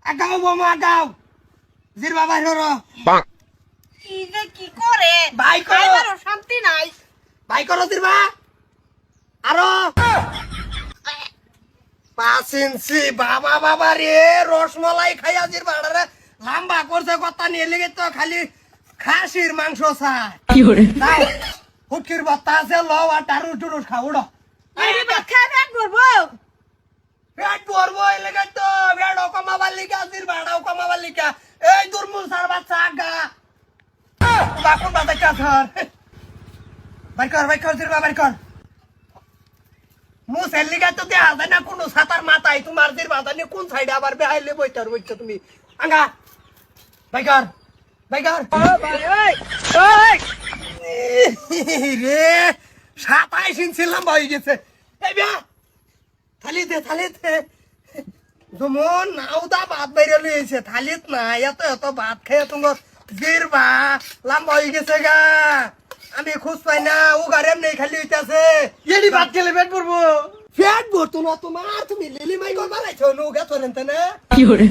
আগাও বোমা আগাও জির বাবা হরো কি যে কি করে ভাই করো। খাইবারও শান্তি নাই। ভাই করো জিরবা আরো 5 ইঞ্চি বাবা বাবা রে রসমালাই খাইয়া জিরবা রে লম্বা করছে কথা নিয়ে লেগে তো খালি খাসির মাংস চাই কি করে দাও হুটকির বাতা আছে লও আর টারু টুরু খাও উড়ো এই ভাত খাই পেট ভরবো। পেট ভরবো এই লেগে তো পেট কমাবার লিখা জিরবাড়াও কমাবার লিখা এই দুর্মূল সার বাচ্চা আগা বাকুন বাতা কাছর বাইর কর জিরবা বাইর কর মুসের লিগা তো দেয়া যায় না কোনো ছাতার মাথায় তোমার জিরবা জানি কোন সাইডে আবার বেহাইলে বইতার বইছো তুমি আঙ্গা বাইর কর রে 27 ইঞ্চি লম্বা হয়ে গেছে এই বিয়া থালি দে যেমন নাউদা ভাত বাইরে লইছে থালিত না এত ভাত খেয়ে তোমার জিরবা লম্বা হয়ে গেছে গা আমি খুশ পাই না ও গারেম নেই খালি হইতাছে এডি ভাত খেলে পেট পড়বো। পেট ভরতো না তোমার তুমি লিলি মাই গো বানাইছো নো গে তোরেন না কি করে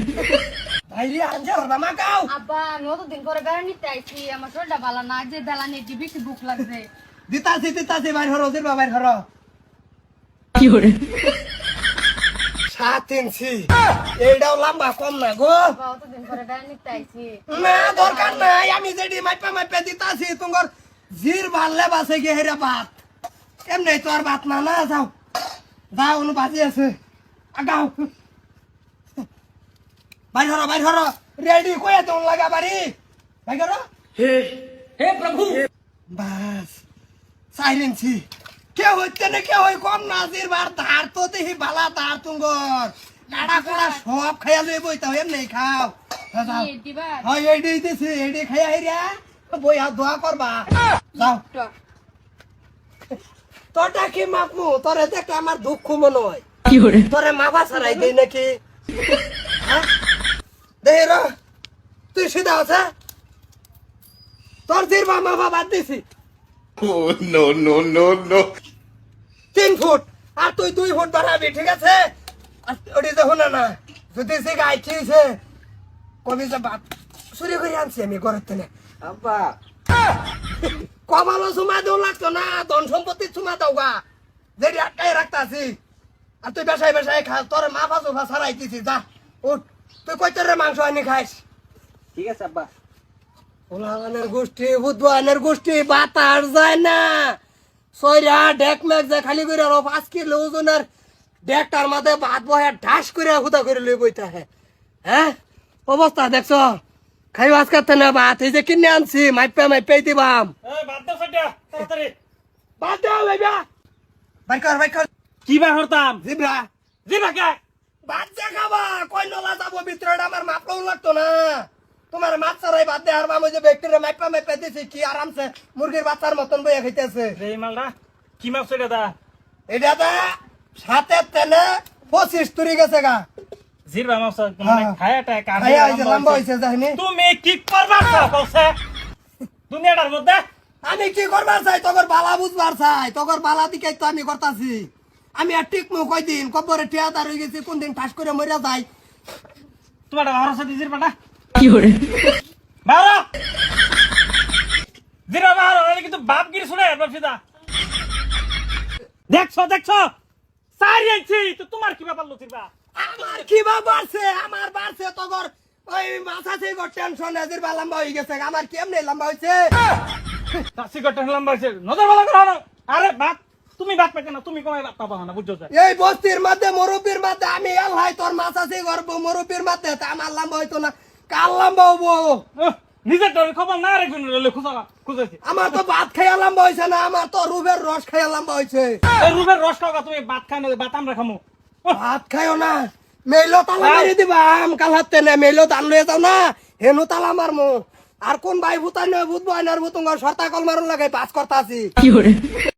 ভাইরে আনজা হবা মা গাও আব্বা আমি অতদিন পরে বেড়ানিতে আইছি, আমার শরীরটা ভালো না, যে বেলা নিয়ে বেশি ভুক লাগছে। দিতাছি বাইর হরো জিরবা বাইর হরো কি করে 7 ইঞ্চি এইটাও লম্বা কম না গো আব্বা অতদিন পরে বেড়ানিতে আইছি। না দরকার নাই আমি যেটি মাইপা দিতাছি তোমার জির ভাললে বাসে গিয়ে হেরা ভাত এমনি তো আর ভাত না না যাও অনু বাজি আছে আগাও বাইর হরো রেডি কয়ে তো লাগা বাড়ি ভাই করো হে প্রভু বাস সাইলেন্সি কে হচ্ছে না কে হই কম না জির বার ধার তো দেখি বালা ধার তুঙ্গর কাড়া কোড়া সব খাইয়া লই বইতাও এমনি খাও যাও কি দিবা? হয় এইডি দিছি এইডি খাইয়া হেরিয়া বই হাত দোয়া করবা যাও তোরটা কি মাপমু তোরে দেখে আমার দুঃখ মনে হয় কি করে তোরে মাফা ছাড়াই দেই নাকি দেখ তুই সিধা আছে তোর জিরবা মাফা বাদ দিছি Oh, no. 3 ফুট আর তুই 2 ফুট বাড়াবি ঠিক আছে আর ওটি দেখো না যদি সে গাই খেয়েছে কবি যে বাপ চুরি করে আনছি আমি ঘরের থেকে আব্বা কমালো চুমা দেও লাগতো না ধন সম্পত্তি চুমা দাও গা যেটি আটকাই রাখতাছি আর তুই বেসাই খা তোর মাফা চোফা ছাড়াইতেছি যা উঠ তুই কই তোর মাংস আনি খাইস ঠিক আছে আব্বা। ওলাগানের গোষ্ঠী বুধবানের গোষ্ঠী বাতার যায় না সইরা ডেক মেক যায় খালি করে 5 কিলো ওজনের ডেকটার মাঝে ভাত বহে ঢাস করে হুদা করে লই বইতা হ্যাঁ অবস্থা দেখছো খাই আজ করতে না ভাত এই যে কিনে আনছি মাইপে দিবাম এই ভাত দাও সাইডা তাড়াতাড়ি। বাদ দাও ভাইবা বাইর কর কি বার হরতাম জিব্রা জি ভাকে ভাত যা খাবা কই নলা যাবো ভিতরে আমার মাপড়াও লাগতো না তোমার মাছ ছাড়াই বাদ দে আর আমি যে ব্যক্তিরা মাইপা দিছি কি আরামসে মুরগির বাচ্চার মতন বইয়া খাইতেছে এই মালটা কি মাপ সেটা দা এটা দা সাথে তেলে 25 তুরি গেছে গা জিরবা মাপ হ্যাঁ। খায়াটা খাইয়া এই যে লম্বা হইছে জানি তুমি কি করবা কইছে দুনিয়াটার মধ্যে আমি কি করবার চাই তোর বালা বুঝবার চাই তোর বালা দিকে তো আমি করতাছি আমি আর ঠিক মু কই দিন কবরে ঠিয়াদার হয়ে গেছি কোন দিন ঠাস করে মরিয়া যাই তোমার ভরসা দি জিরবাটা কি করে বারো জিরা বারো এটা কিন্তু বাপ গিরি শুনে বাপসিদা দেখছো সারি আইছি তো তোমার কি ব্যাপার লতিবা আমার কি বাড়ছে আমার বাড়ছে তোর ওই মাথা থেকে টেনশন এদের লম্বা হয়ে গেছে আমার কেমনে লম্বা হয়েছে তাসি গটে লম্বা হইছে নজর ভালো করো না আরে বাপ তুমি বাপ পাকে না তুমি কমাই বাপ পাবা না বুঝছো তো এই বস্তির মধ্যে মুরব্বীর মধ্যে আমি এলাই তোর মাথা থেকে গর্ব মুরব্বীর মধ্যে তা আমার লম্বা হইতো না কাল লম্বা হবো নিজের তোর খবর না রে গুণ লে খুঁজেছি আমার তো ভাত খাইয়া লম্বা হয়েছে না আমার তো রুবের রস খাইয়া লম্বা হয়েছে এই রুবের রস খাওয়া তুমি ভাত খাই না ভাত আমরা খামু ভাত খাইও না মেইলো তালা মারি দিবা কাল হাতে নে মেইলো দান লয়ে যাও না হেনু তালা মারমু আর কোন ভাই ভূতাই নয় ভূত বয়নার ভূতুঙ্গর সর্তা কল মারুন লাগাই পাস করতাছি কি করে